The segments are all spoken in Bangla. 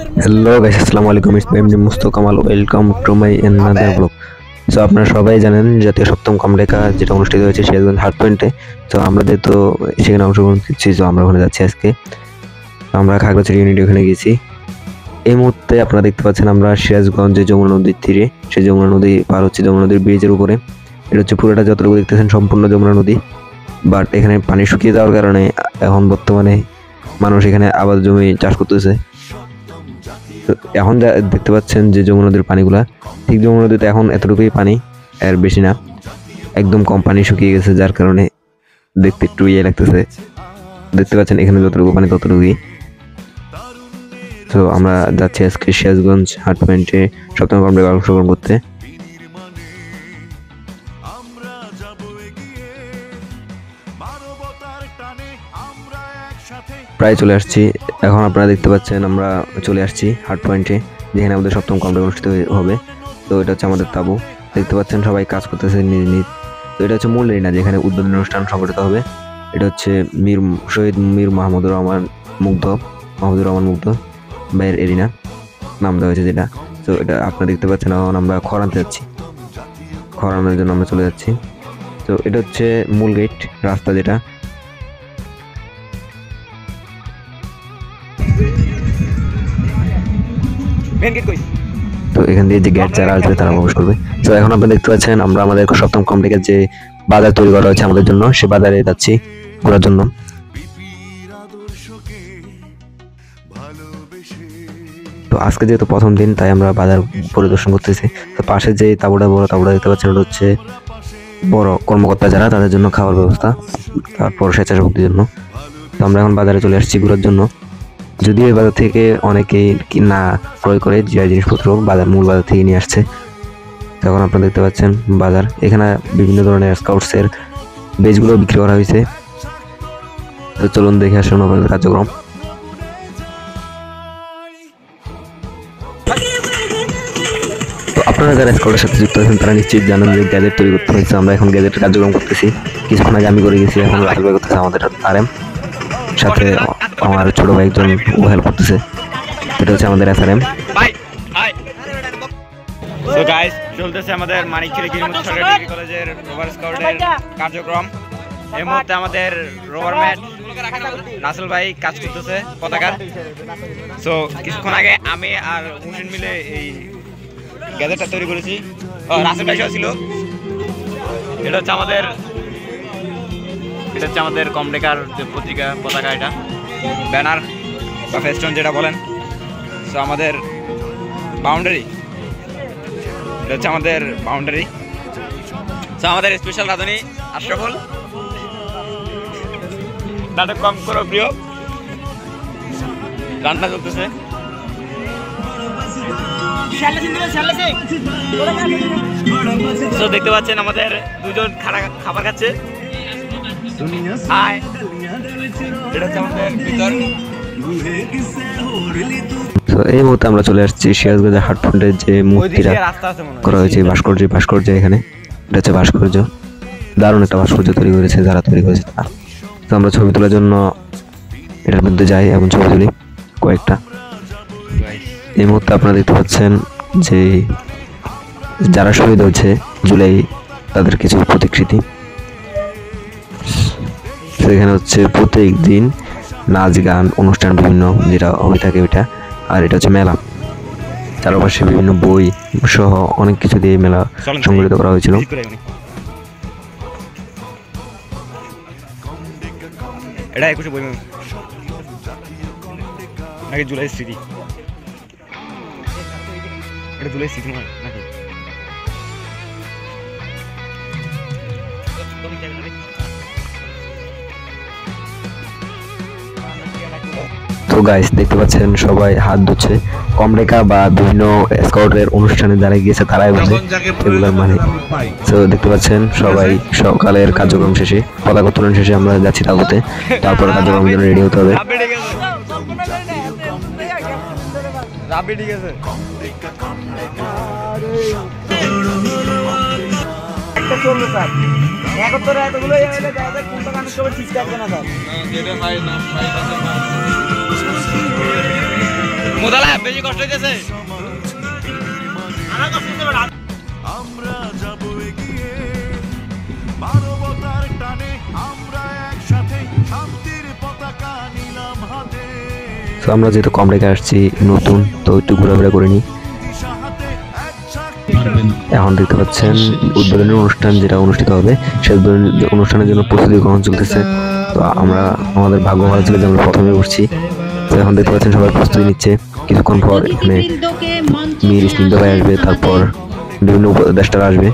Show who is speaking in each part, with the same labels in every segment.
Speaker 1: হ্যালো গাইস, আসসালামু আলাইকুম। It's MD Musto Kamal. Welcome to my another blog. So আপনারা সবাই জানেন জাতীয় সপ্তম কমডেকা যেটা অনুষ্ঠিত হয়েছে সিরাজগঞ্জ হার্ট পয়েন্টে। তো আমরা যেহেতু সেখানে অংশগ্রহণ করছি, তো আমরা ওখানে যাচ্ছি আজকে। আমরা খাগড়াছড়ি ইউনিটি ওখানে গেছি। এই মুহূর্তে আপনারা দেখতে পাচ্ছেন আমরা সিরাজগঞ্জে যমুনা নদীর তীরে, সেই যমুনা নদী পার হচ্ছে যমুনা নদীর ব্রিজের উপরে। এটা হচ্ছে পুরোটা যতটুকু দেখতেছেন সম্পূর্ণ যমুনা নদী, বাট এখানে পানি শুকিয়ে যাওয়ার কারণে এখন বর্তমানে মানুষ এখানে আবাদ জমি চাষ করতেছে। এখন যা দেখতে পাচ্ছেন যে যমুনা নদীর পানিগুলা, ঠিক যমুনা নদীতে এখন এতটুকুই পানি, এর বেশি না, একদম কম পানি শুকিয়ে গেছে, যার কারণে দেখতে একটু ইয়ে লাগতেছে। দেখতে পাচ্ছেন এখানে যতটুকু পানি ততটুকুই। তো আমরা যাচ্ছি আজকে সিরাজগঞ্জ হার্ট পয়েন্টে সপ্তম কমডেকা অংশগ্রহণ করতে। প্রায় চলে আসছি। এখন আপনারা দেখতে পাচ্ছেন আমরা চলে আসছি হার্ট পয়েন্টে, যেখানে আমাদের সপ্তম কমডেকা অনুষ্ঠিত হবে। তো এটা হচ্ছে আমাদের তাঁবু। দেখতে পাচ্ছেন সবাই কাজ করতেছে নিজ নিজ। তো এটা হচ্ছে মূল এরিনা যেখানে উদ্বোধনী অনুষ্ঠান সংগঠিত হবে। এটা হচ্ছে শহীদ মীর মাহমুদুর রহমান মুগ্ধ ভাইয়ের এরিনা নাম দেওয়া হয়েছে যেটা। তো এটা আপনারা দেখতে পাচ্ছেন। এখন আমরা খড় আনতে যাচ্ছি, খড় আনার জন্য আমরা চলে যাচ্ছি। তো এটা হচ্ছে মূল গেট, রাস্তা যেটা। তো এখান দিয়ে যে গেট যারা আসবে তারা প্রবেশ করবে। তো এখন আপনারা দেখতে পাচ্ছেন আমরা আমাদের সপ্তম কমডেকার যে বাজার তৈরি করা হয়েছে আমাদের জন্য, সে বাজারে যাচ্ছি ঘোরার জন্য। তো আজকে যেহেতু প্রথম দিন, তাই আমরা বাজার পরিদর্শন করতেছি। তো পাশে যে বড় তাঁবুটা দেখতে পাচ্ছেন, ওটা হচ্ছে বড় কর্মকর্তা যারা, তাদের জন্য খাওয়ার ব্যবস্থা, তারপর স্বেচ্ছাসেবকদের জন্য। তো আমরা এখন বাজারে চলে আসছি ঘোরার জন্য। যদিও এই বাজার থেকে অনেকেই না ক্রয় করে, যে জিনিসপত্র মূল বাজার থেকে নিয়ে আসছে। তখন আপনারা দেখতে পাচ্ছেন বাজার, এখানে বিভিন্ন ধরনের স্কাউটসের বেজগুলো বিক্রি করা হয়েছে। তো চলুন দেখে আসুন আমাদের কার্যক্রম। তো আপনারা যারা স্কাউটের সাথে যুক্ত আছেন তারা নিশ্চিত জানেন যে গ্যাজেট তৈরি করতে হয়েছে। আমরা এখন গ্যাজেটের কার্যক্রম করতেছি। কিছুক্ষণ আগে আমি করে গেছি, এখন রাসেল ভাই করতেছে আমাদের আরএম, সাথে আমার ছোট ভাই একজন ও হেল্প করতেছে। এটা হচ্ছে আমাদের এসআরএম।
Speaker 2: সো গাইস, চলতেছে আমাদের মানিকছড়ি গিরিমুত সরকারি ডিগ্রি কলেজের রোভার স্কাউটের কার্যক্রম। এই মুহূর্তে আমাদের রোভার ম্যাট রাসেল ভাই কাজ করতেছে পতাকার। সো কিছুক্ষণ আগে আমি আর মুহসিন মিলে এই গ্যাজেটটা তৈরি করেছি। রাসেল ভাই ছিল। এটা হচ্ছে আমাদের কমডেকার যে পত্রিকা পতাকা, এটা ব্যানার বা ফেস্টন যেটা বলেন। সো আমাদের বাউন্ডারি, এটা হচ্ছে আমাদের বাউন্ডারি। সো আমাদের স্পেশাল রাঁধুনি আশরাফুল, নাটক কম করো প্রিয়, রান্না চলতেছে। সো দেখতে পাচ্ছেন আমাদের দুজন খাবার খাচ্ছে। এটা হচ্ছে আমাদের ভিতর।
Speaker 1: তো এই মুহূর্তে আমরা চলে আসছি সিরাজগঞ্জের হার্ট পয়েন্টের যে মূর্তিটা করা হয়েছে, ভাস্কর্য এখানে। এটা হচ্ছে ভাস্কর্য, দারুণ একটা ভাস্কর্য তৈরি করেছে যারা তৈরি করেছে তারা। তো আমরা ছবি তোলার জন্য এটার মধ্যে যাই এবং ছবি তুলি কয়েকটা। এই মুহূর্তে আপনারা দেখতে পাচ্ছেন যে যারা শহীদ হয়েছে জুলাই, তাদের কিছু প্রতিকৃতি। সেখানে হচ্ছে প্রত্যেক দিন নাচ গান অনুষ্ঠান বিভিন্ন যেটা হয়ে থাকে ওইটা। আর এটা হচ্ছে মেলা, চারপাশে বিভিন্ন বই সহ অনেক কিছু দিয়ে মেলা সংগঠিত করা হয়েছিল।
Speaker 2: এটা 21 বই নাকি জুলাই স্মৃতি, এটা জুলাই স্মৃতি নয় নাকি?
Speaker 1: তো গাইস দেখতে পাচ্ছেন সবাই হাত ধুচ্ছে। কমডেকা বা বিভিন্ন স্কাউটের অনুষ্ঠানে যারা গিয়েছে তারাই বুঝে এগুলোর মানে। তো দেখতে পাচ্ছেন সবাই সকালের কার্যক্রম শেষে, পতাকা উত্তোলন শেষে আমরা যাচ্ছি তাঁবুতে। তারপর কার্যক্রমের জন্য রেডি হতে হবে।
Speaker 2: মোদালা বেশি কষ্ট হইতেছে।
Speaker 3: আমরা যাব এগিয়ে মানবতার টানে, আমরা একসাথে শান্তির পতাকা নিলাম হাতে।
Speaker 1: তো আমরা যেহেতু কম রেখে আসছি নতুন, তো একটু ঘোরাফেরা করে নিই। এখন দেখতে পাচ্ছেন উদ্বোধনী অনুষ্ঠান যেটা অনুষ্ঠিত হবে, সেই অনুষ্ঠানের জন্য প্রস্তুতি গ্রহণ চলতেছে। তো আমরা আমাদের ভাগ্য ভালো ছিল যে আমরা প্রথমে উঠছি। তো এখন দেখতে পাচ্ছেন সবাই প্রস্তুতি নিচ্ছে। কিছুক্ষণ পর এখানে মীর স্নিগ্ধ ভাই আসবে, তারপর বিভিন্ন উপদেষ্টারা আসবে।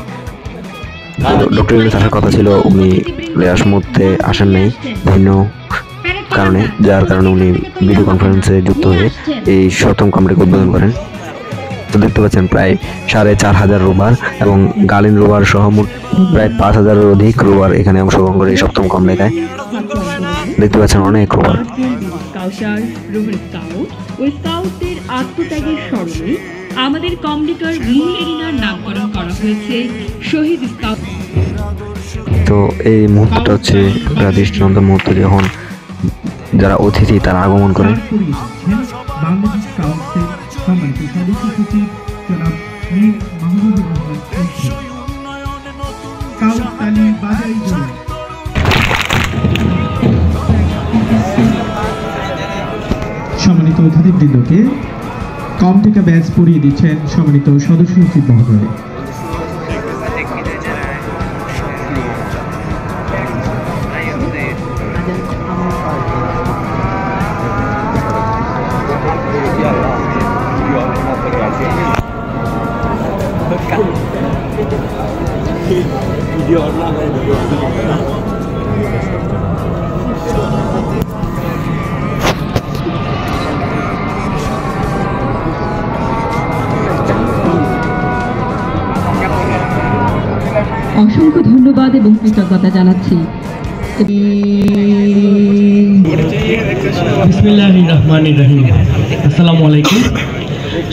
Speaker 1: ডক্টর ইউনূস আসার কথা ছিল, উনি লাস্ট মুহূর্তে আসেন নাই বিভিন্ন কারণে, যার কারণে উনি ভিডিও কনফারেন্সে যুক্ত হয়ে এই 7ম কমরেকা উদ্বোধন করেন। তো দেখতে পাচ্ছেন প্রায় 4500 রোভার এবং গালিন রোভার সহ মোট প্রায় 5000-এর অধিক রোভার এখানে অংশগ্রহণ করে এই 7ম কমরেকায়। দেখতে পাচ্ছেন অনেক রোভার।
Speaker 4: আত্মত্যাগের স্মরণে আমাদের কমরেকার মূল এরিনার নামকরণ করা হয়েছে শহীদ স্কাউট।
Speaker 1: তো এই মুহূর্তটা হচ্ছে দৃষ্টিনন্দন মুহূর্ত, যখন যারা অতিথি তারা আগমন করে।
Speaker 5: বাংলাদেশ স্কাউটসের সম্মানিত সদস্য সচিব জনাব মীর মাহমুদুর রহমান স্কাউট তালি বাজাই জন্য সম্মানিত অতিথিবৃন্দকে কমটেকা ব্যাজ পরিয়ে দিচ্ছেন সম্মানিত সদস্য সচিব মহোদয়।
Speaker 4: অসংখ্য ধন্যবাদ এবং কৃতজ্ঞতা জানাচ্ছি।
Speaker 6: বিসমিল্লাহির রহমানির রহিম। আসসালামু আলাইকুম।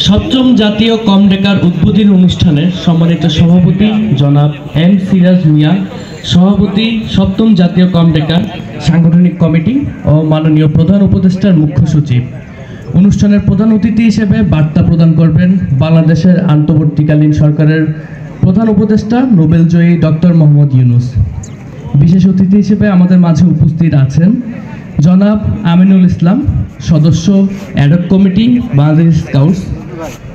Speaker 6: 7ম জাতীয় কমরেকার উদ্বোধনী অনুষ্ঠানের সম্মানিত সভাপতি জনাব এম সিরাজ মিয়া, সভাপতি 7ম জাতীয় কমরেকার সাংগঠনিক কমিটি ও মাননীয় প্রধান উপদেষ্টার মুখ্য সচিব। অনুষ্ঠানের প্রধান অতিথি হিসেবে বার্তা প্রদান করবেন বাংলাদেশের অন্তর্বর্তীকালীন সরকারের প্রধান উপদেষ্টা নোবেলজয়ী ডক্টর মোহাম্মদ ইউনূস। বিশেষ অতিথি হিসেবে আমাদের মাঝে উপস্থিত আছেন জনাব আমিনুল ইসলাম, সদস্য অ্যাডক কমিটি বাংলাদেশ স্কাউটস,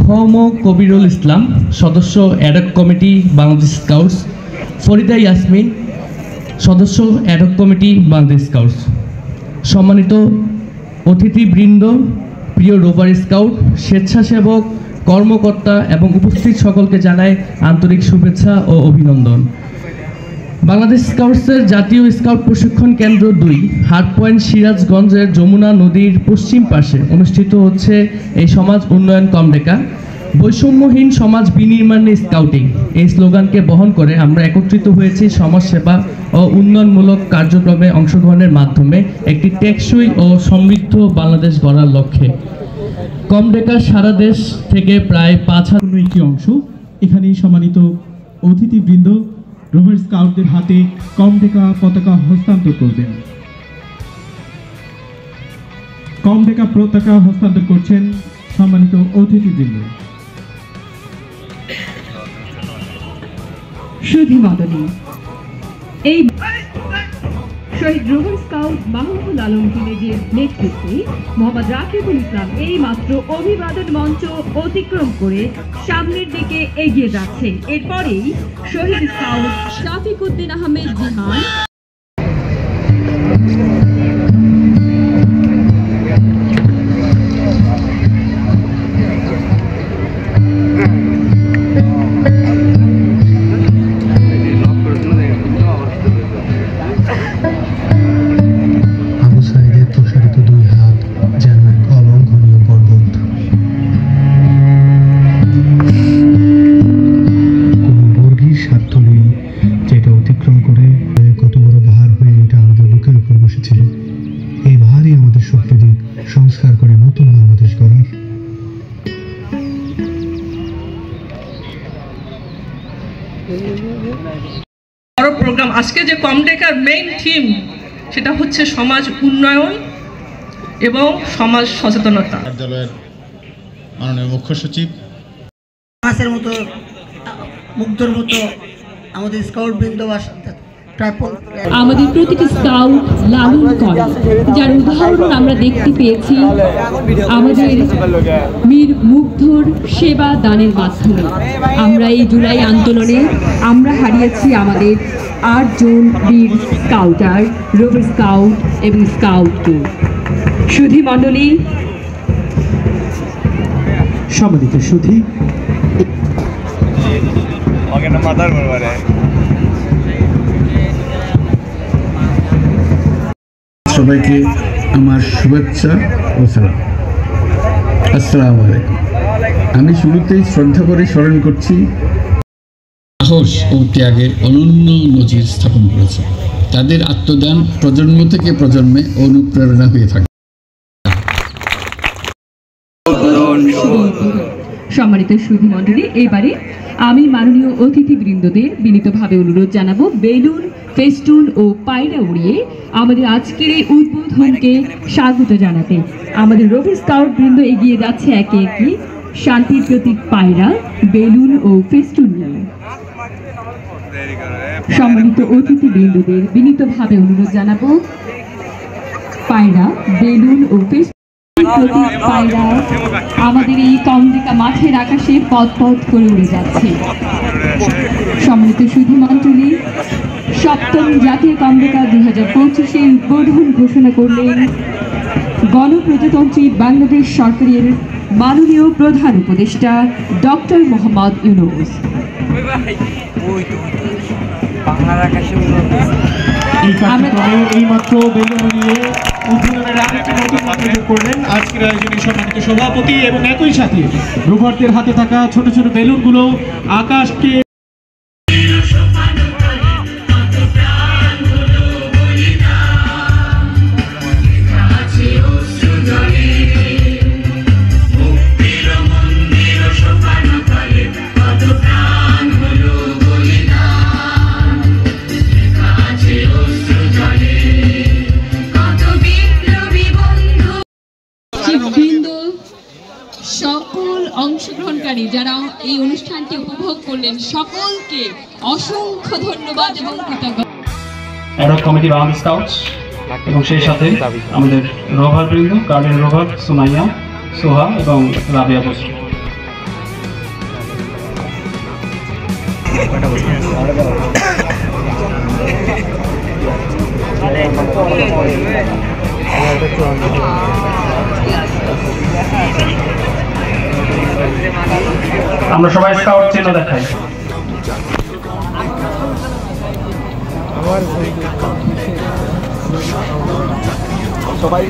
Speaker 6: খম কবিরুল ইসলাম, সদস্য ad hoc committee Bangladesh scouts, Farida Yasmin, সদস্য অ্যাডক কমিটি বাংলাদেশ স্কাউটস। সম্মানিত অতিথিবৃন্দ, প্রিয় রোভার স্কাউট, স্বেচ্ছাসেবক, কর্মকর্তা এবং উপস্থিত সকলকে জানাই আন্তরিক শুভেচ্ছা ও অভিনন্দন। বাংলাদেশ স্কাউটসের জাতীয় স্কাউট প্রশিক্ষণ কেন্দ্র 2 হাট পয়েন্ট সিরাজগঞ্জের যমুনা নদীর পশ্চিম পাশে অনুষ্ঠিত হচ্ছে এই সমাজ উন্নয়ন কমরেকা। বৈষম্যহীন সমাজ বিনির্মাণে স্কাউটিং এই স্লোগানকে বহন করে আমরা একত্রিত হয়েছি সমাজসেবা ও উন্নয়নমূলক কার্যক্রমে অংশগ্রহণের মাধ্যমে একটি টেকসই ও সমৃদ্ধ বাংলাদেশ গড়ার লক্ষ্যে। কমরেকা সারা দেশ থেকে প্রায় 5000
Speaker 5: একটি অংশ। এখানেই সম্মানিত অতিথিবৃন্দ রোভার স্কাউটদের হাতে কমটেকা পতাকা হস্তান্তর করবেন। কমটেকা পতাকা হস্তান্তর করছেন সম্মানিত অতিথিবৃন্দ।
Speaker 4: সুধী মদনী, এই শহীদ রোভার স্কাউট মাহমুদুল আলম ভিলেজের নেতৃত্বে মোহাম্মদ রাকিবুল ইসলাম এই মাত্র অভিবাদন মঞ্চ অতিক্রম করে সামনের দিকে এগিয়ে যাচ্ছেন। এরপরেই শহীদ স্কাউট শাফিক উদ্দিন আহমেদ জিহান
Speaker 5: সংস্কার করে নতুন বাংলাদেশ গড়ার।
Speaker 7: বড় প্রোগ্রাম আজকে যে কমটেকার মেইন থিম সেটা হচ্ছে সমাজ উন্নয়ন এবং সমাজ সচেতনতা।
Speaker 8: কার্যালয়ের
Speaker 5: মাননীয় মুখ্য সচিব,
Speaker 8: মাছের মতো মুগ্ধর মতো আমাদের স্কাউট বৃন্দ
Speaker 4: আমাদের প্রতিটি স্কাউট লালন করে, যার উদাহরণ আমরা দেখতে পেয়েছি আমাদের মীর মুগ্ধর সেবা দানের মাধ্যমে। আমরা এই জুলাই আন্দোলনে আমরা হারিয়েছি আমাদের 8 জন বীর স্কাউটার, রোভার স্কাউট এবং স্কাউট ট্যুর। সুধী মণ্ডলী,
Speaker 5: সম্মানিত সুধী,
Speaker 9: সবাইকে আমার শুভেচ্ছা ও সালাম। আসসালামু আলাইকুম। আমি শুরুতেই শ্রদ্ধা করে স্মরণ করছি সাহস ও ত্যাগের অনন্য নজির স্থাপন করেছে। তাদের আত্মদান প্রজন্ম থেকে প্রজন্মে অনুপ্রেরণা হয়ে থাকে।
Speaker 4: সম্মানিত সুধী মণ্ডলী, এবারে আমি মাননীয় অতিথিবৃন্দদের বিনীতভাবে অনুরোধ জানাবো বেলুন, ফেস্টুন ও পায়রা উড়িয়ে আমাদের আজকের এই উদ্বোধনকে স্বাগত জানাতে। আমাদের রোভার স্কাউট বৃন্দ এগিয়ে যাচ্ছে একে একে শান্তির প্রতীক পায়রা, বেলুন ও ফেস্টুন নিয়ে। সম্মানিত অতিথিবৃন্দদের বিনীতভাবে অনুরোধ জানাবো পায়রা, বেলুন ও ফেস্টুন প্রতীক পায়রা আমাদের এই কমরেকা মাঠের আকাশে পথ পথ করে উড়ে যাচ্ছে। সম্মানিত সুধী মণ্ডলী, 7ম জাতীয় কমরেকা 2025 উদ্বোধন ঘোষণা করলেন গণপ্রজাতন্ত্রী বাংলাদেশ সরকারের মাননীয় প্রধান উপদেষ্টা ডক্টর মোহাম্মদ ইউনূস।
Speaker 5: এইমাত্র বেলুন নিয়ে উদ্বোধনের আরেকটি নতুন মাত্রা করলেন আজকের আয়োজনের সম্মানিত সভাপতি, এবং একই সাথে রোভারদের হাতে থাকা ছোট ছোট বেলুনগুলো আকাশকে
Speaker 4: সকল অংশগ্রহণকারী যারা এই অনুষ্ঠানটি উপভোগ করলেন সকলকে অসংখ্য ধন্যবাদ এবং কৃতজ্ঞতা।
Speaker 5: অ্যাডহক কমিটি বাংলাদেশ স্কাউটস এবং সেই সাথে আমাদের রোভার বৃন্দ, গার্ডেন রোভার সুমাইয়া, সোহা এবং রাবিয়া বসু। আমরা সবাই স্কাউট চিহ্ন দেখাই। সবাই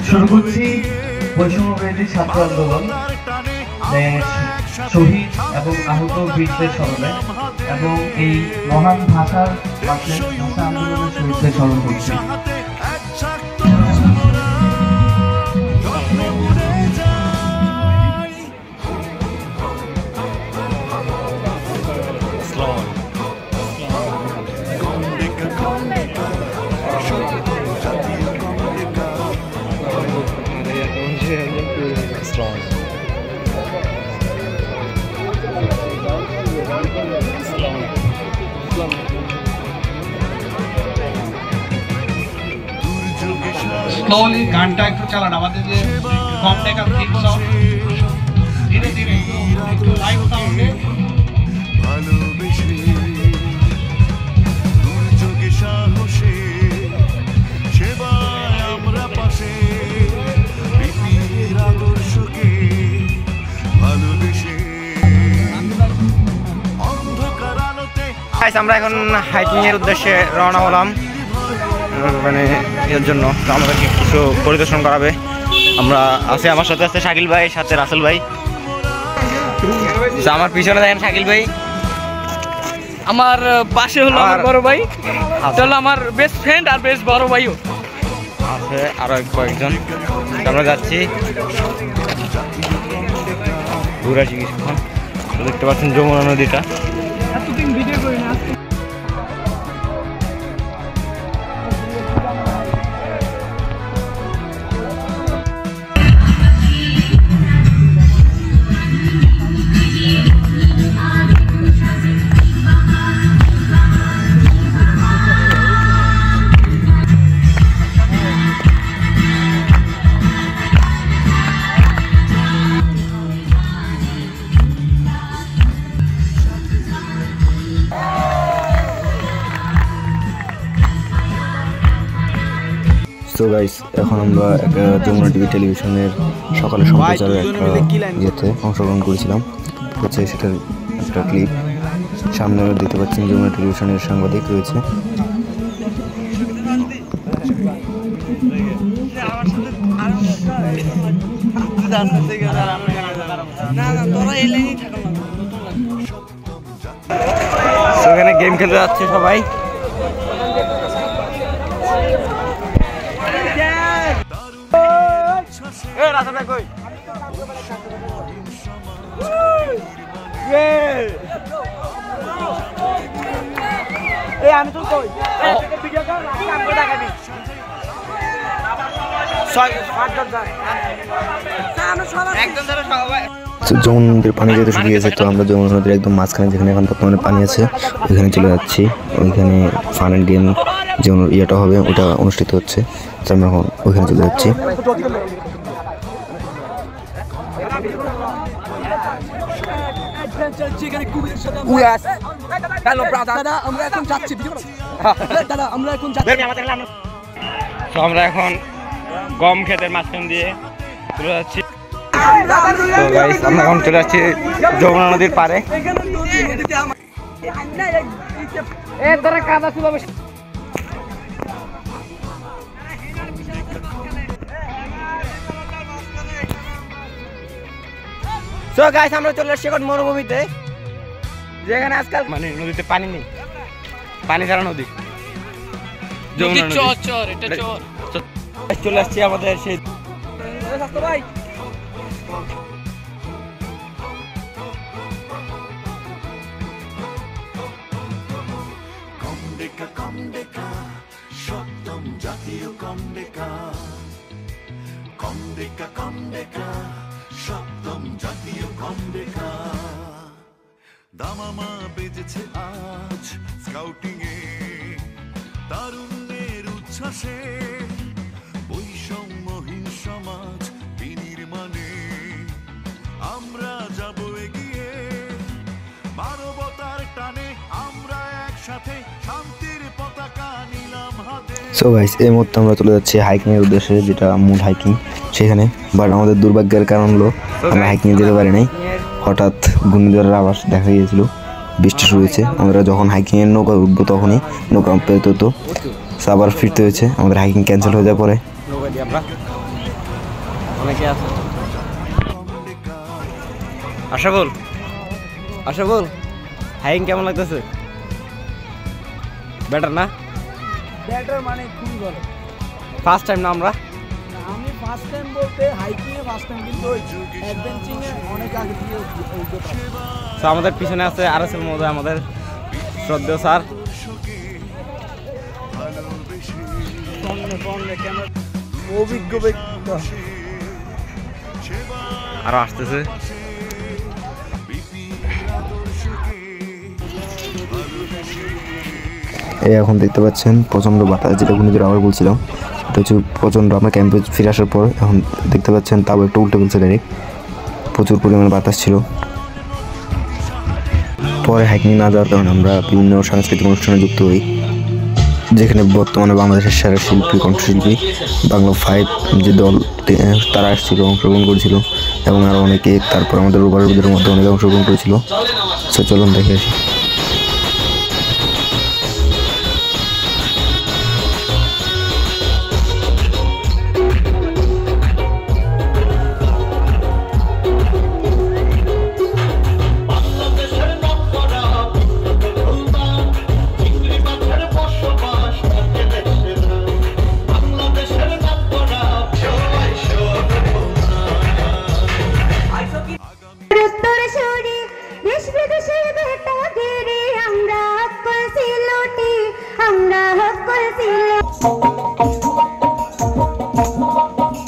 Speaker 5: শুরু করছি বৈষম্য বিরোধী ছাত্র আন্দোলন, শহীদ এবং আহত বীরদের স্মরণে এবং এই মহান ভাষার ভাষা আন্দোলনের শহীদদের স্মরণ করছি। স্লোলি গানটা একটু চালান, আমাদের যে কম টাকার থিম সং ধীরে ধীরে একটু লাইট সাউন্ডে
Speaker 3: ভালোবেসে দুর্যোগে সাহসে সেবায় আমরা পাশে পৃথিবীর আদর্শকে ভালোবেসে অন্ধকার আলোতে
Speaker 2: আমরা এখন হাইকিং এর উদ্দেশ্যে রওনা হলাম, মানে এর জন্য তো আমাদেরকে কিছু পরিদর্শন করাবে। আমরা আছি, আমার সাথে আছে শাকিল ভাই, সাথে রাসেল ভাই। আমার পিছনে দেখেন শাকিল ভাই,
Speaker 7: আমার পাশে হলো আমার বড় ভাই, তাহলে আমার বেস্ট ফ্রেন্ড আর বেস্ট বড় ভাইও
Speaker 2: আছে, আরো কয়েকজন। আমরা যাচ্ছি ঘুরে আসি কিছুক্ষণ। দেখতে পাচ্ছেন যমুনা নদীটা।
Speaker 1: সো গাইস, এখন আমরা একটা যমুনা টিভি টেলিভিশনের সকালে সম্প্রচারের একটা ইয়েতে অংশগ্রহণ করেছিলাম, হচ্ছে সেটার একটা ক্লিপ। সামনে দেখতে পাচ্ছেন যমুনা টেলিভিশনের সাংবাদিক রয়েছে।
Speaker 2: সেখানে গেম খেলতে যাচ্ছে সবাই।
Speaker 7: আমি তো কই ভিডিও কর আমি দেখাবি
Speaker 1: যমুনা নদীর পানি যেহেতু শুকিয়ে গেছে, তো আমরা যমুনা নদীর একদম মাঝখানে, যেখানে এখন বর্তমানে পানি আছে, ওইখানে চলে যাচ্ছি। ওইখানে ফান অ্যান্ড গেম যে ইয়েটা হবে ওটা অনুষ্ঠিত হচ্ছে, তো আমরা এখন ওইখানে চলে যাচ্ছি।
Speaker 2: আমরা এখন গম ক্ষেতের মাঝখান দিয়ে চলে যাচ্ছি। আমরা এখন চলে যাচ্ছি যমুনা নদীর পাড়ে। আমরা চলে আসছি এখন মরুভূমিতে, যেখানে আজকাল মানে নদীতে পানি নেই, পানি ছাড়া নদী। চলে আসছি আমাদের সেই
Speaker 3: সপ্তম জাতীয় কমডেকা, কমডেকা কমডেকা সপ্তম জাতীয় কমডেকা। দামামা বেজেছে আজ স্কাউটিং এ, তারুণ্যের উচ্ছ্বাসে বৈষম্যহীন সমাজ বিনির্মাণে আমরা যাব এগিয়ে, মানবতার টানে আমরা একসাথে শান্তির পতাকা নিলাম হাতে।
Speaker 1: সো গাইস, এই মুহূর্তে আমরা চলে যাচ্ছি হাইকিংয়ের উদ্দেশ্যে, যেটা মূল হাইকিং সেখানে। বাট আমাদের দুর্ভাগ্যের কারণ হলো আমরা হাইকিংয়ে যেতে পারি নাই। হঠাৎ ঘূর্ণিঝড়ের আভাস দেখা গিয়েছিল, বৃষ্টি শুরু হয়েছে। আমরা যখন হাইকিংয়ের নৌকায় উঠবো তখনই নৌকা পেতে হতো, আবার ফিরতে হয়েছে। আমাদের হাইকিং ক্যান্সেল হয়ে যাওয়ার পরে
Speaker 2: আশা বল হাইকিং কেমন লাগতেছে? বেটার না?
Speaker 7: ব্যাটার মানে খুবই ভালো।
Speaker 2: ফার্স্ট টাইম না আমরা?
Speaker 7: আমি ফার্স্ট টাইম বলতে হাইকিং এ ফার্স্ট টাইম, কিন্তু অ্যাডভেঞ্চারিং এ অনেক আগে থেকে
Speaker 2: তো আমাদের পিছনে আছে আরএসএফ মহোদয়, আমাদের শ্রদ্ধেয় স্যার।
Speaker 7: অভিজ্ঞ ব্যক্তি
Speaker 2: আরো আসতেছে।
Speaker 1: এই এখন দেখতে পাচ্ছেন প্রচণ্ড বাতাস, যেটা ঘূর্ণিঝড় আবার বলছিলাম, এটা হচ্ছে প্রচণ্ড। আমরা ক্যাম্পে ফিরে আসার পর এখন দেখতে পাচ্ছেন তাও একটু উল্টে ফেলছে ডাইরেক্ট, প্রচুর পরিমাণে বাতাস ছিল। পরে হাইকিং না যাওয়ার কারণে আমরা বিভিন্ন সাংস্কৃতিক অনুষ্ঠানে যুক্ত হই, যেখানে বর্তমানে বাংলাদেশের সেরা শিল্পী, কণ্ঠশিল্পী বাংলা 5 যে দল তারা আসছিল, অংশগ্রহণ করেছিল, এবং আরও অনেকে। তারপর আমাদের ওভারদের মধ্যে অনেকে অংশগ্রহণ করেছিল। সো চলুন দেখে আসি।
Speaker 10: দেশ বিদেশের বেটাদের আমরা করছি লুটি, আমরা করছি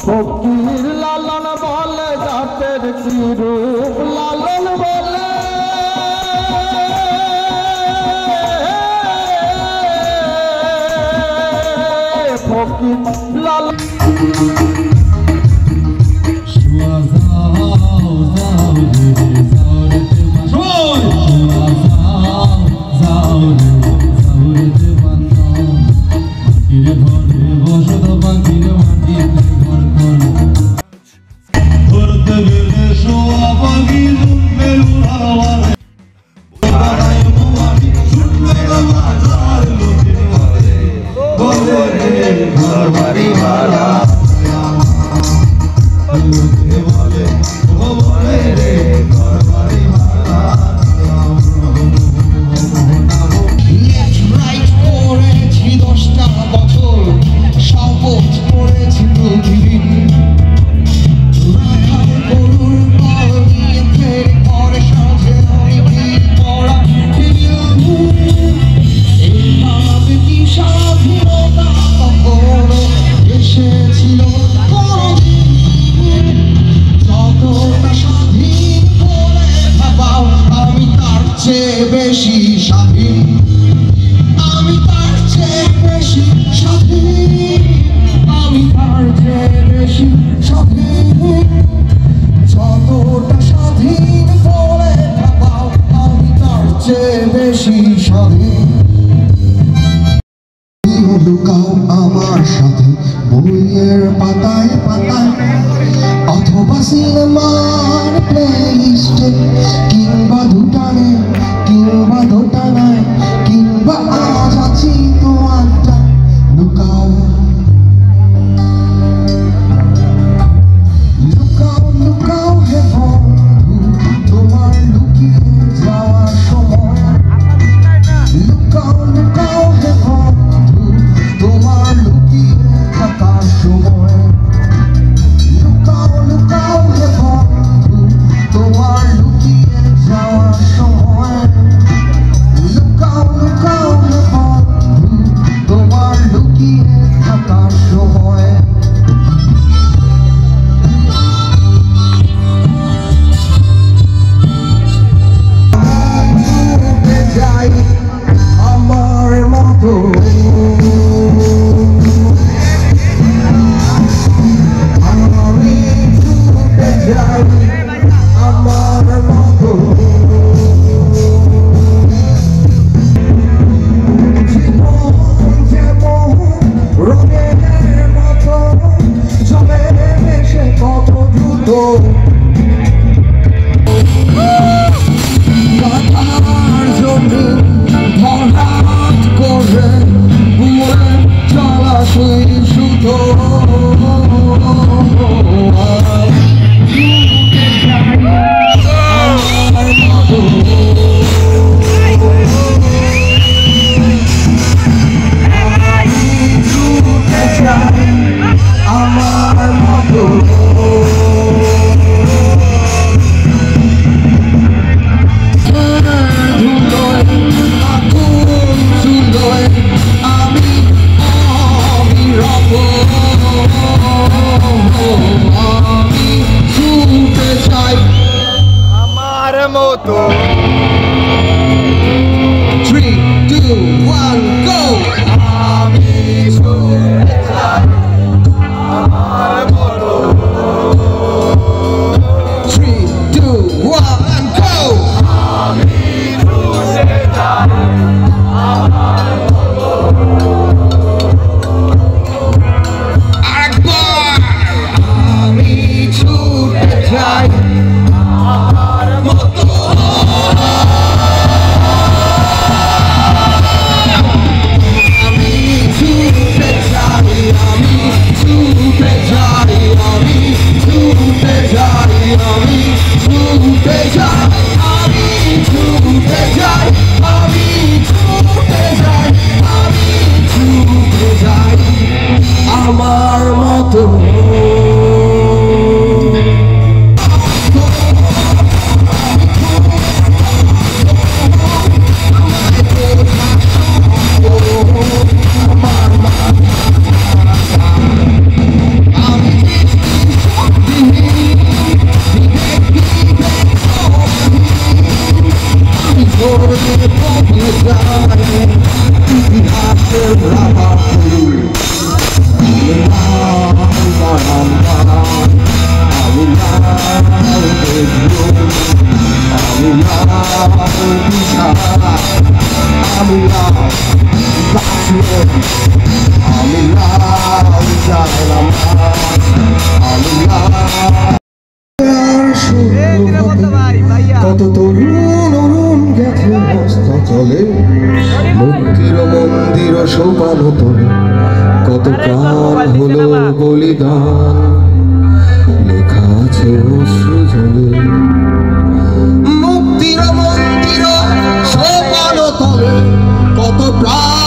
Speaker 11: ফকির লালন বলে জাতের কি রূপ লালন বলে ফকির লালন
Speaker 12: বেশি স্বাধীন, আমি তার চেয়ে বেশি স্বাধীন, আমি তার চেয়ে বেশি স্বাধীন, যতটা স্বাধীন বলে থাকাও আমি তার চেয়ে বেশি স্বাধীন। লুকাও আমার সাথে বইয়ের পাতায় পাতায় অথবা সিনেমার প্লেলিস্টে কিংবা দুটানে কিংবা দোটানায় কিংবা আজ আছি তোমারটা লুকাও লুকাও লুকাও হে বন্ধু তোমার লুকিয়ে যাওয়ার সময় লুকাও লুকাও হে বন্ধু তোমার লুকিয়ে থাকার সময় লুকাও লুকাও হে বন্ধু তোমার লুকিয়ে যাওয়ার সময় লুকাও লুকাও হে বন্ধু তোমার লুকিয়ে থাকার সময় যাই আমার মতো আমি ছুটে যাই আমার মতো জীবন যেমন রঙের মতো চলে এসে কত দ্রুত কাটার জমি হঠাৎ করে উড়ে চলা সেই সুতো আমার মতো আমি ছুটে চাই আমার মতো 3, 2, 1 go আমি ছুটে চাই আমার মতো 3, 2, 1 go আমি ছুটে চাই আমার মতো আরেকবার আমি ছুটে চাই আমার মতো আমি ছুটে চাই আমি যায় ইতিহাসের রাখা কত তরুণ অরুণ গেছে হস্তচলে মুক্তির মন্দির সোপান তোলে কত প্রাণ হলো বলিদান লেখা আছে অশ্রু জলে মুক্তির মন্দির সোপান তোলে কত প্রাণ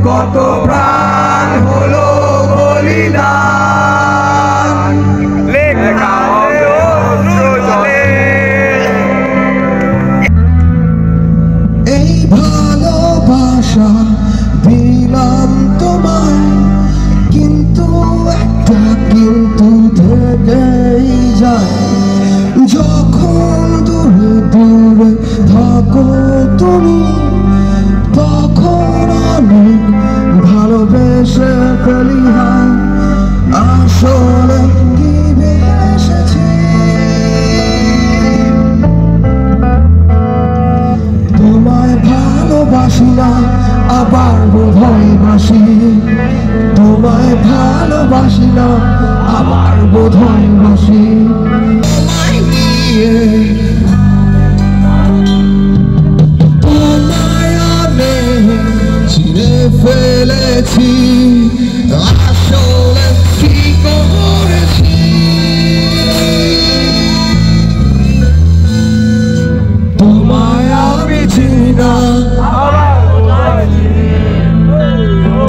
Speaker 12: কত প্রাণ হলো বলিদান লেখা এই ভালোবাসা দিলাম তোমায় কিন্তু একটা কিন্তু থেকেই যায় যখন দূরে দূরে থাকো তুমি তখন অনেক ভালোবেসে ফেলি হয় আসলে কি বেসেছি তোমায় ভালোবাসি না আবার বোধহয় বাসি তোমায় ভালোবাসি না আবার বোধহয় বাসি তোমায় নিয়ে ফেলেছি আসলে কি করেছি তোমায় আমি চিনি না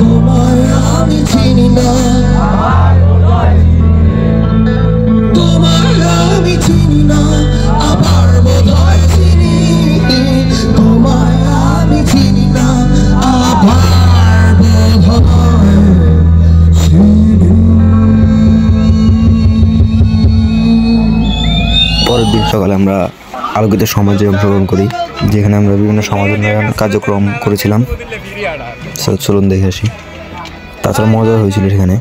Speaker 12: তোমায় আমি চিনি না তোমায় আমি চিনি না আবার বোধহয় চিনি তোমায় আমি চিনি না আবার
Speaker 1: পরের দিন সকালে আমরা আলোকিত সমাজে অংশগ্রহণ করি যেখানে আমরা বিভিন্ন সমাজ উন্নয়ন কার্যক্রম করেছিলাম চলুন দেখে আসি তাছাড়া মজা হয়েছিল সেখানে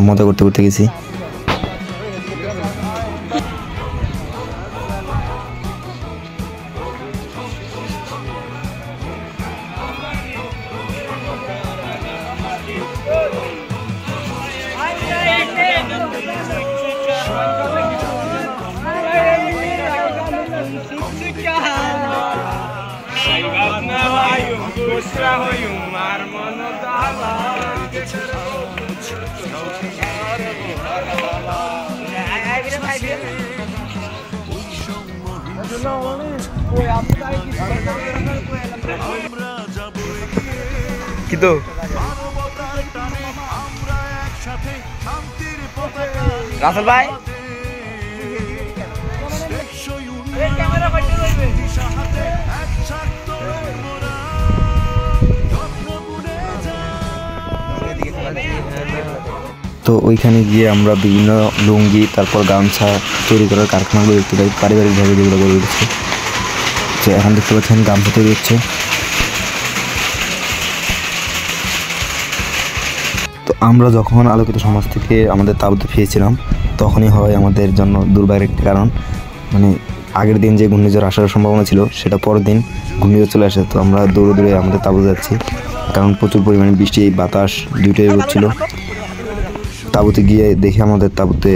Speaker 1: মজা করতে করতে গেছি
Speaker 2: কিন্তু রাসেল ভাই
Speaker 1: তো ওইখানে গিয়ে আমরা বিভিন্ন লুঙ্গি তারপর গামছা তৈরি করার কারখানাগুলো দেখতে পাই পারিবারিকভাবে যেগুলো গড়ে উঠেছে তো এখন দেখতে পাচ্ছেন গামছা তৈরি হচ্ছে। তো আমরা যখন আলোকিত সমাজ থেকে আমাদের তাঁবুতে ফিরেছিলাম
Speaker 13: তখনই হয় আমাদের জন্য দুর্ভাগ্যের একটি কারণ, মানে আগের দিন যে ঘূর্ণিঝড় আসার সম্ভাবনা ছিল সেটা পরের দিন ঘূর্ণিঝড় চলে আসে। তো আমরা দৌড়ে দৌড়ে আমাদের তাঁবু যাচ্ছি, কারণ প্রচুর পরিমাণে বৃষ্টি বাতাস দুইটাই হচ্ছিল। তাঁবুতে গিয়ে দেখে আমাদের তাঁবুতে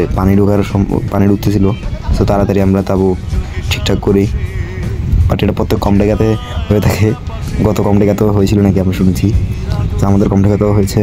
Speaker 13: পানি ঢুকতেছিল। তো তাড়াতাড়ি আমরা তাঁবু ঠিকঠাক করি, বাট এটা প্রত্যেক কমডেকাতে হয়ে থাকে। গত কমডেকাতেও হয়েছিল নাকি আমরা শুনেছি, তো আমাদের কমডেকাতেও হয়েছে।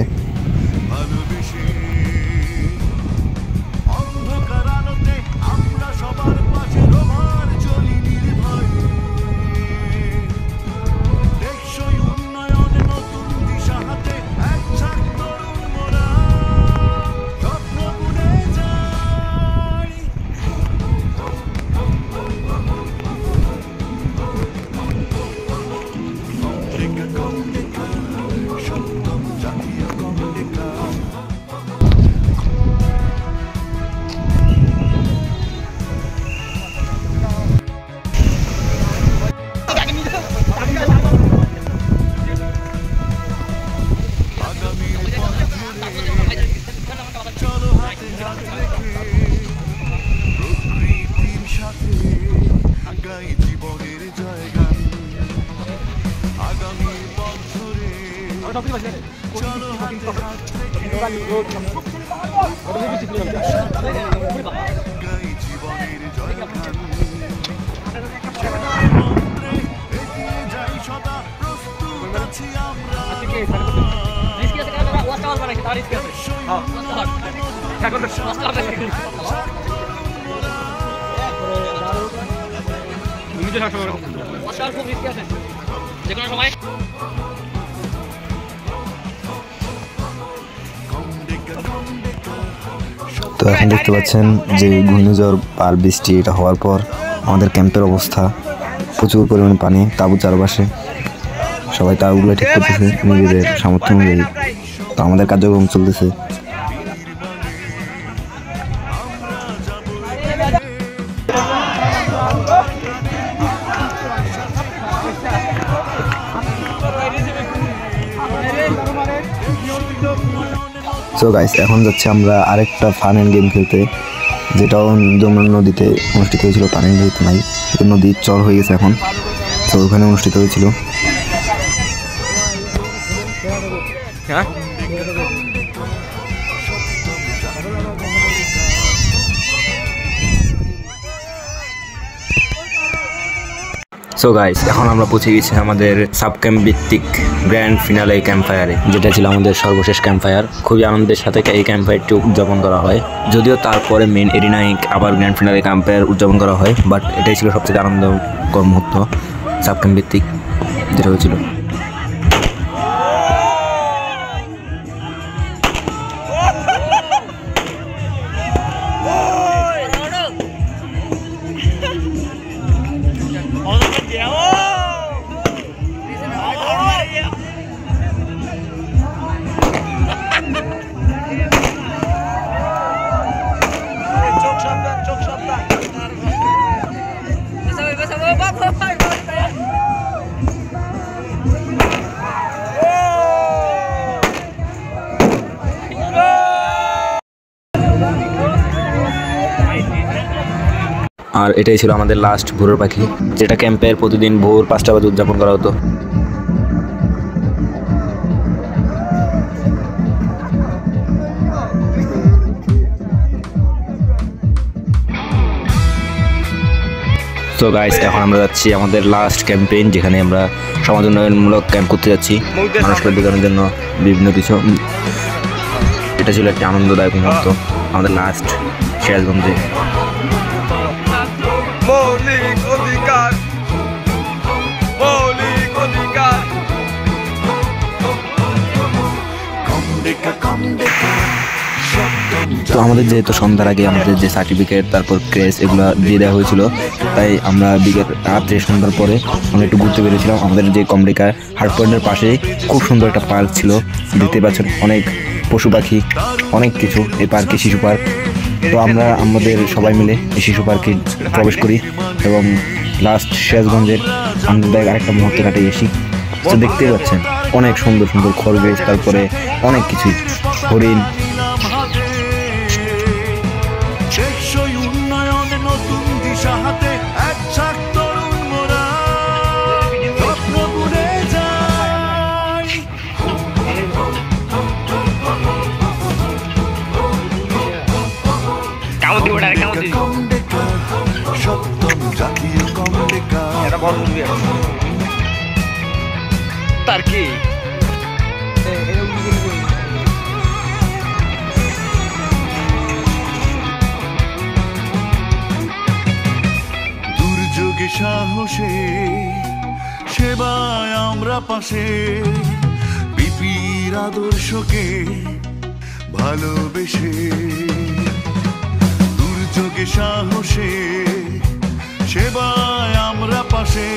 Speaker 13: তো এখন দেখতে পাচ্ছেন যে ঘূর্ণিঝড় পার বৃষ্টি এটা হওয়ার পর আমাদের ক্যাম্পের অবস্থা, প্রচুর পরিমাণে পানি তাঁবু চারপাশে। সবাই তাঁবুগুলো ঠিক করতেছে নিজেদের সামর্থ্য অনুযায়ী। তো আমাদের কার্যক্রম চলতেছে। সো গাইস, এখন যাচ্ছে আমরা আরেকটা ফান অ্যান্ড গেম খেলতে, যেটাও যমুনা নদীতে অনুষ্ঠিত হয়েছিল। পানির যেহেতু নাই, নদীর চর হয়ে গেছে এখন, তো ওখানে অনুষ্ঠিত হয়েছিল। সো গাইস, এখন আমরা পৌঁছে গেছি আমাদের সাব ক্যাম্প ভিত্তিক গ্র্যান্ড ফিনালে ক্যাম্প ফায়ারে, যেটা ছিল আমাদের সর্বশেষ ক্যাম্প ফায়ার। খুবই আনন্দের সাথে এই ক্যাম্প ফায়ারটি উদযাপন করা হয়, যদিও তারপরে মেন এরিনায় আবার গ্র্যান্ড ফিনালে ক্যাম্প ফায়ার উদযাপন করা হয়, বাট এটাই ছিল সবচেয়ে আনন্দকর মুহূর্ত সাব ক্যাম্প ভিত্তিক যেটা হয়েছিল। আর এটাই ছিল আমাদের লাস্ট ভোরের পাখি, যেটা ক্যাম্পের প্রতিদিন ভোর 5টা বাজে উদযাপন করা হতো। সো গাইস, এখন আমরা যাচ্ছি আমাদের লাস্ট ক্যাম্পেইন, যেখানে আমরা সমাজ উন্নয়নমূলক ক্যাম্প করতে যাচ্ছি মানুষকে বোঝানোর জন্য বিভিন্ন কিছু। এটা ছিল একটা আনন্দদায়ক মুহূর্ত আমাদের লাস্ট সিরাজগঞ্জে।
Speaker 2: মৌলিক অধিকার, মৌলিক অধিকার।
Speaker 13: তো আমাদের যেহেতু সন্ধ্যার আগে আমাদের যে সার্টিফিকেট তারপর ক্রেস এগুলো দিয়ে দেওয়া হয়েছিল, তাই আমরা রাত্রে সন্ধ্যার পরে আমরা একটু ঘুরতে বেরিয়েছিলাম। আমাদের যে কমডিকা হার্ট পয়েন্টের পাশে খুব সুন্দর একটা পার্ক ছিল, দেখতে পাচ্ছেন অনেক পশু পাখি, অনেক কিছু এই পার্কে, শিশু পার্ক। তো আমরা আমাদের সবাই মিলে এই শিশু পার্কে প্রবেশ করি এবং লাস্ট সিরাজগঞ্জের আনন্দদায়ক আরেকটা মুহূর্ত কাটিয়ে আসি। তো দেখতে পাচ্ছেন অনেক সুন্দর সুন্দর খরগোশ, তারপরে অনেক কিছুই, হরিণ।
Speaker 3: সপ্তম জাতীয় কমডেকা
Speaker 2: তার কি
Speaker 3: দুর্যোগে সাহসে সেবায় আমরা পাশে বিপির আদর্শকে ভালোবেসে দুর্যোগে সাহসে সেবায় আমরা পাশে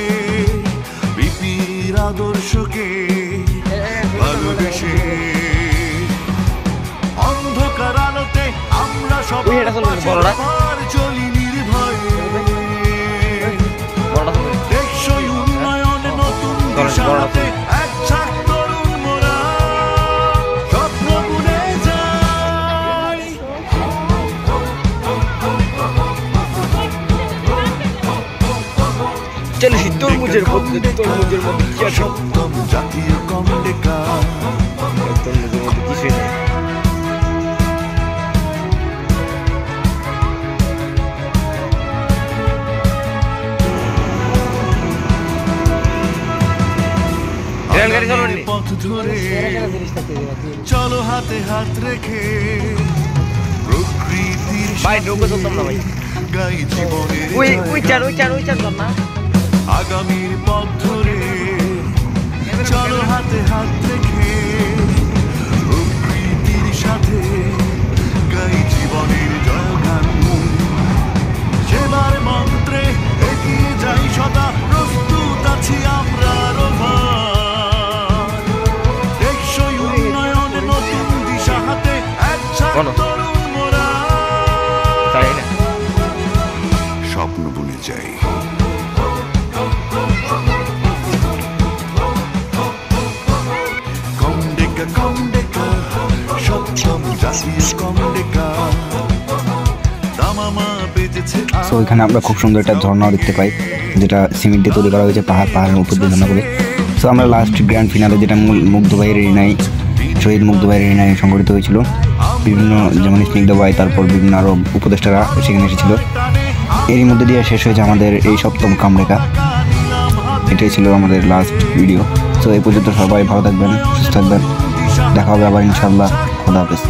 Speaker 3: বিপির আদর্শকে ভালোবেসে অন্ধকার আলোতে আমরা সবাই চলি নির্ভয়ে টেকসই উন্নয়নে নতুন দিশাতে এক ছাক তরুণ মোরা স্বপ্ন বুনে যাই
Speaker 2: চলিস তরমুজের মধ্যে কি আছে
Speaker 3: সপ্তম জাতীয় কমডেকা
Speaker 2: তরমুজের মধ্যে কিছুই নেই
Speaker 3: পথ ধরে চলো হাতে হাত রেখে প্রকৃতির গাই জীবনের আগামীর পথ ধরে চলো হাতে হাত রেখে প্রকৃতির সাথে গাই জীবনের জয়গান সেবার মন্ত্রে এগিয়ে যাই সদা প্রস্তুত আছি আমরা টেকসই উন্নয়নে নতুন দিশা হাতে এক ছাক তরুণ মোরা স্বপ্ন বুনে যাই কমডেকা কমডেকা সপ্তম জাতীয় কমডেকা দামামা বেজেছে
Speaker 13: সো এখানে আমরা খুব সুন্দর একটা ঝর্ণা দেখতে পাই, যেটা সিমেন্ট দিয়ে তৈরি করা হয়েছে পাহাড়ের উপর দিয়ে ঝর্ণা করে। সো আমরা লাস্ট গ্র্যান্ড ফিনালে যেটা মুগ্ধ ভাইয়ের রিনাই শহীদ মুগ্ধ ভাইয়ের রিনাই সংগঠিত হয়েছিল, বিভিন্ন যেমন স্নিগ্ধ ভাই, তারপর বিভিন্ন আরও উপদেষ্টারা সেখানে এসেছিল। এরই মধ্যে দিয়ে শেষ হয়েছে আমাদের এই সপ্তম কামরেখা। এটাই ছিল আমাদের লাস্ট ভিডিও। সো এই পর্যন্ত সবাই ভালো থাকবেন, সুস্থ থাকবেন, দেখা হবে আবার ইনশাআল্লাহ। খোদা হাফেজ।